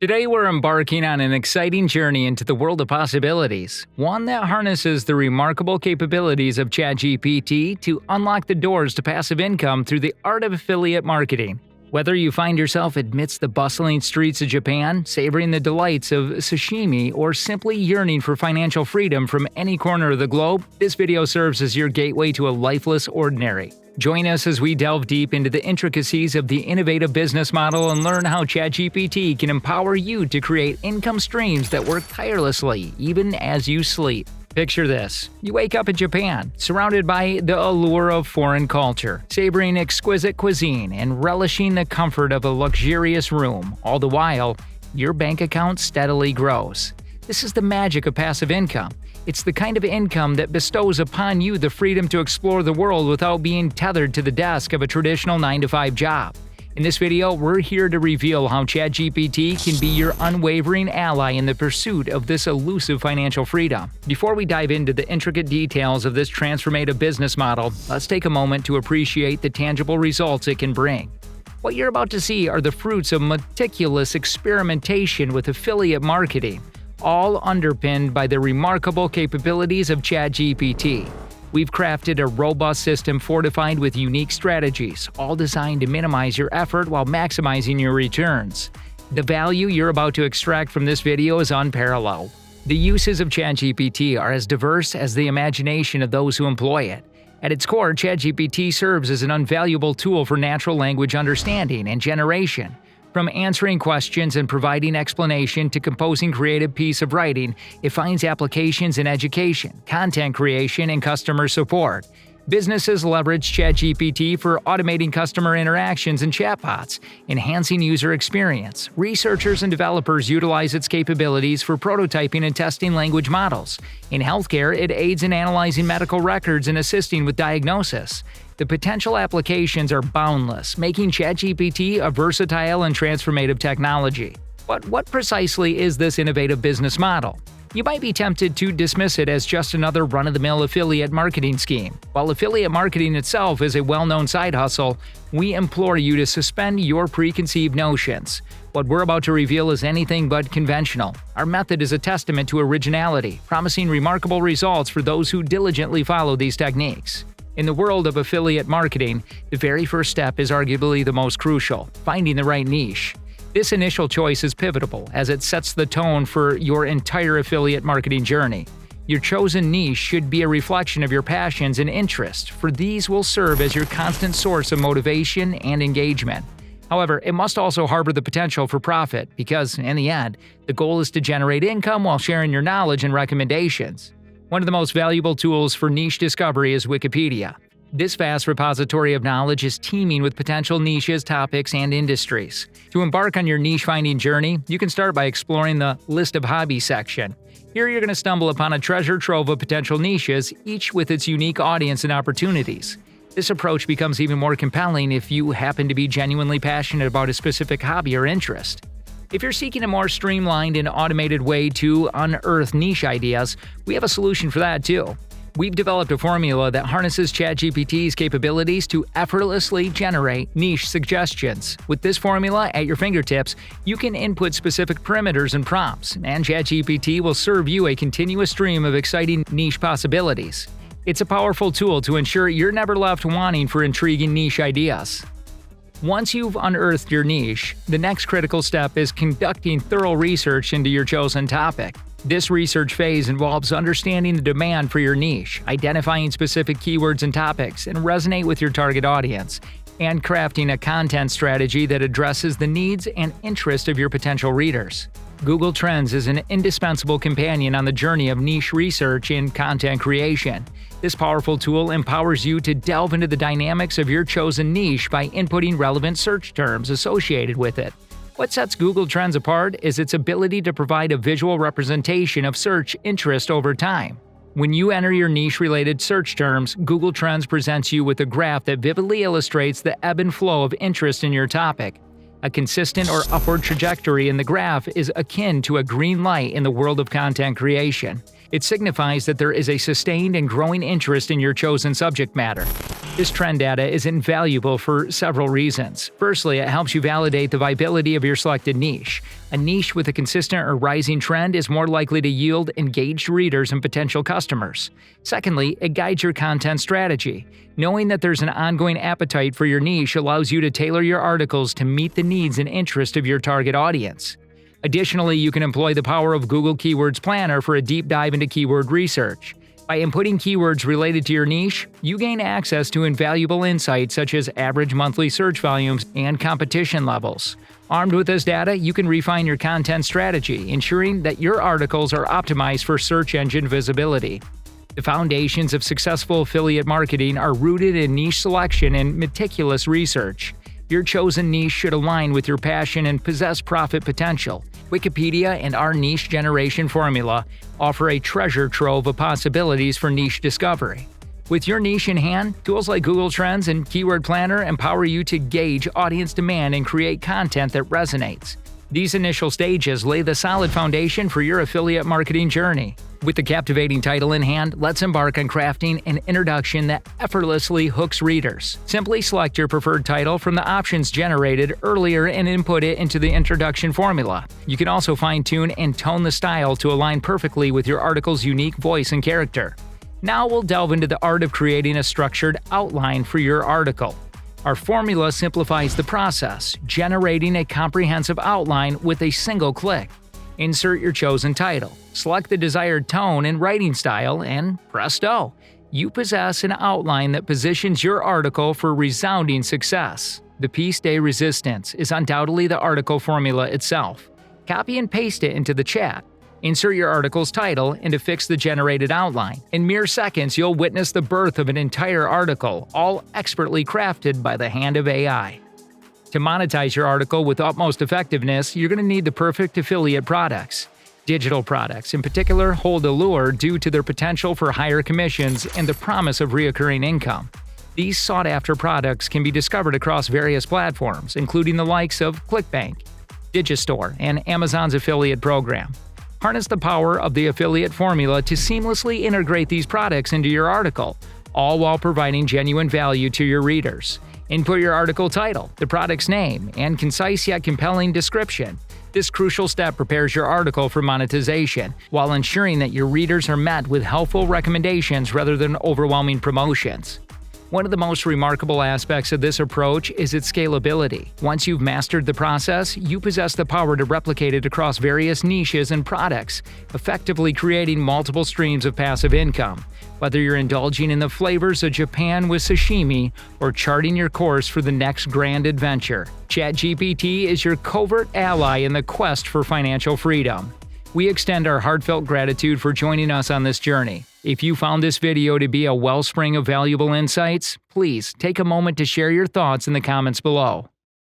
Today we're embarking on an exciting journey into the world of possibilities, one that harnesses the remarkable capabilities of ChatGPT to unlock the doors to passive income through the art of affiliate marketing. Whether you find yourself amidst the bustling streets of Japan, savoring the delights of sashimi, or simply yearning for financial freedom from any corner of the globe, this video serves as your gateway to a lifeless ordinary. Join us as we delve deep into the intricacies of the innovative business model and learn how ChatGPT can empower you to create income streams that work tirelessly, even as you sleep. Picture this. You wake up in Japan, surrounded by the allure of foreign culture, savoring exquisite cuisine and relishing the comfort of a luxurious room. All the while, your bank account steadily grows. This is the magic of passive income. It's the kind of income that bestows upon you the freedom to explore the world without being tethered to the desk of a traditional 9-to-5 job. In this video, we're here to reveal how ChatGPT can be your unwavering ally in the pursuit of this elusive financial freedom. Before we dive into the intricate details of this transformative business model, let's take a moment to appreciate the tangible results it can bring. What you're about to see are the fruits of meticulous experimentation with affiliate marketing, all underpinned by the remarkable capabilities of ChatGPT. We've crafted a robust system fortified with unique strategies, all designed to minimize your effort while maximizing your returns. The value you're about to extract from this video is unparalleled. The uses of ChatGPT are as diverse as the imagination of those who employ it. At its core, ChatGPT serves as an invaluable tool for natural language understanding and generation. From answering questions and providing explanation to composing creative piece of writing, it finds applications in education, content creation, and customer support. Businesses leverage ChatGPT for automating customer interactions and chatbots, enhancing user experience. Researchers and developers utilize its capabilities for prototyping and testing language models. In healthcare, it aids in analyzing medical records and assisting with diagnosis. The potential applications are boundless, making ChatGPT a versatile and transformative technology. But what precisely is this innovative business model? You might be tempted to dismiss it as just another run-of-the-mill affiliate marketing scheme. While affiliate marketing itself is a well-known side hustle, we implore you to suspend your preconceived notions. What we're about to reveal is anything but conventional. Our method is a testament to originality, promising remarkable results for those who diligently follow these techniques. In the world of affiliate marketing, the very first step is arguably the most crucial: finding the right niche. This initial choice is pivotal as it sets the tone for your entire affiliate marketing journey. Your chosen niche should be a reflection of your passions and interests, for these will serve as your constant source of motivation and engagement. However, it must also harbor the potential for profit because, in the end, the goal is to generate income while sharing your knowledge and recommendations. One of the most valuable tools for niche discovery is Wikipedia. This vast repository of knowledge is teeming with potential niches, topics, and industries. To embark on your niche-finding journey, you can start by exploring the List of Hobbies section. Here you're going to stumble upon a treasure trove of potential niches, each with its unique audience and opportunities. This approach becomes even more compelling if you happen to be genuinely passionate about a specific hobby or interest. If you're seeking a more streamlined and automated way to unearth niche ideas, we have a solution for that too. We've developed a formula that harnesses ChatGPT's capabilities to effortlessly generate niche suggestions. With this formula at your fingertips, you can input specific parameters and prompts, and ChatGPT will serve you a continuous stream of exciting niche possibilities. It's a powerful tool to ensure you're never left wanting for intriguing niche ideas. Once you've unearthed your niche, the next critical step is conducting thorough research into your chosen topic. This research phase involves understanding the demand for your niche, identifying specific keywords and topics that resonate with your target audience, and crafting a content strategy that addresses the needs and interests of your potential readers. Google Trends is an indispensable companion on the journey of niche research and content creation. This powerful tool empowers you to delve into the dynamics of your chosen niche by inputting relevant search terms associated with it. What sets Google Trends apart is its ability to provide a visual representation of search interest over time. When you enter your niche-related search terms, Google Trends presents you with a graph that vividly illustrates the ebb and flow of interest in your topic. A consistent or upward trajectory in the graph is akin to a green light in the world of content creation. It signifies that there is a sustained and growing interest in your chosen subject matter. This trend data is invaluable for several reasons. Firstly, it helps you validate the viability of your selected niche. A niche with a consistent or rising trend is more likely to yield engaged readers and potential customers. Secondly, it guides your content strategy. Knowing that there's an ongoing appetite for your niche allows you to tailor your articles to meet the needs and interests of your target audience. Additionally, you can employ the power of Google Keywords Planner for a deep dive into keyword research. By inputting keywords related to your niche, you gain access to invaluable insights such as average monthly search volumes and competition levels. Armed with this data, you can refine your content strategy, ensuring that your articles are optimized for search engine visibility. The foundations of successful affiliate marketing are rooted in niche selection and meticulous research. Your chosen niche should align with your passion and possess profit potential. Wikipedia and our niche generation formula offer a treasure trove of possibilities for niche discovery. With your niche in hand, tools like Google Trends and Keyword Planner empower you to gauge audience demand and create content that resonates. These initial stages lay the solid foundation for your affiliate marketing journey. With the captivating title in hand, let's embark on crafting an introduction that effortlessly hooks readers. Simply select your preferred title from the options generated earlier and input it into the introduction formula. You can also fine-tune and tone the style to align perfectly with your article's unique voice and character. Now we'll delve into the art of creating a structured outline for your article. Our formula simplifies the process, generating a comprehensive outline with a single click. Insert your chosen title, select the desired tone and writing style, and presto! You possess an outline that positions your article for resounding success. The piece de resistance is undoubtedly the article formula itself. Copy and paste it into the chat. Insert your article's title and affix the generated outline. In mere seconds, you'll witness the birth of an entire article, all expertly crafted by the hand of AI. To monetize your article with utmost effectiveness, you're going to need the perfect affiliate products. Digital products, in particular, hold allure due to their potential for higher commissions and the promise of recurring income. These sought-after products can be discovered across various platforms, including the likes of ClickBank, Digistore, and Amazon's affiliate program. Harness the power of the affiliate formula to seamlessly integrate these products into your article, all while providing genuine value to your readers. Input your article title, the product's name, and concise yet compelling description. This crucial step prepares your article for monetization, while ensuring that your readers are met with helpful recommendations rather than overwhelming promotions. One of the most remarkable aspects of this approach is its scalability. Once you've mastered the process, you possess the power to replicate it across various niches and products, effectively creating multiple streams of passive income. Whether you're indulging in the flavors of Japan with sashimi or charting your course for the next grand adventure, ChatGPT is your covert ally in the quest for financial freedom. We extend our heartfelt gratitude for joining us on this journey. If you found this video to be a wellspring of valuable insights, please take a moment to share your thoughts in the comments below.